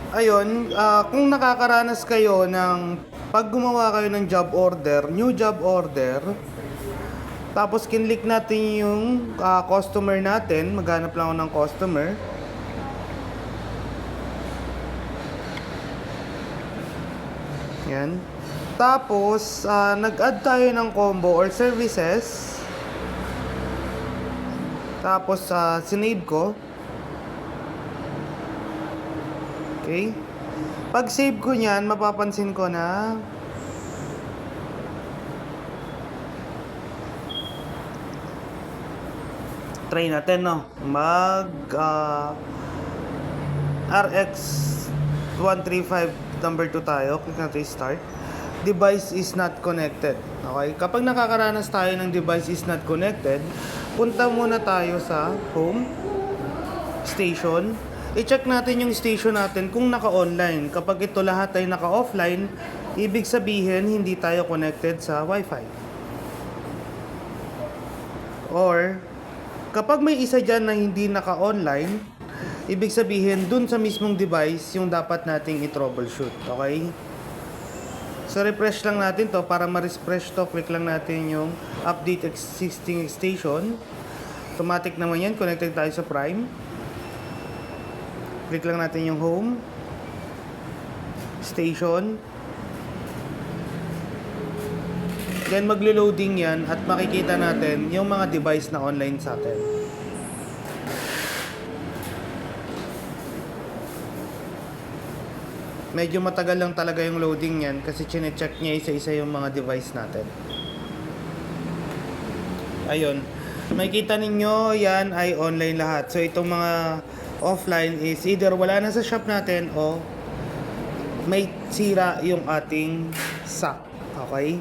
Ayun, kung nakakaranas kayo ng pag gumawa kayo ng job order, new job order, tapos kinlik natin yung customer natin, maghanap lang ako ng customer. Yan. Tapos, nag-add tayo ng combo or services. Tapos, sinave ko. Okay. Pag save ko niyan, mapapansin ko na try natin, no? Mag RX 135 number 2 tayo. Click natin start. Device is not connected. Okay? Kapag nakakaranas tayo ng device is not connected, punta muna tayo sa home station. I-check natin yung station natin kung naka-online. Kapag ito lahat ay naka-offline, ibig sabihin hindi tayo connected sa Wi-Fi. Or, kapag may isa dyan na hindi naka-online, ibig sabihin dun sa mismong device yung dapat nating i-troubleshoot. Okay? So, refresh lang natin to. Para ma-refresh to, click lang natin yung update existing station. Automatic naman yan. Connected tayo sa Prime. Click lang natin yung home station. Then maglo-loading yan at makikita natin yung mga device na online sa atin. Medyo matagal lang talaga yung loading yan kasi chine-check niya isa-isa yung mga device natin. Ayun. Makikita ninyo yan ay online lahat. So itong mga offline is either wala na sa shop natin o may sira yung ating SAC. Okay?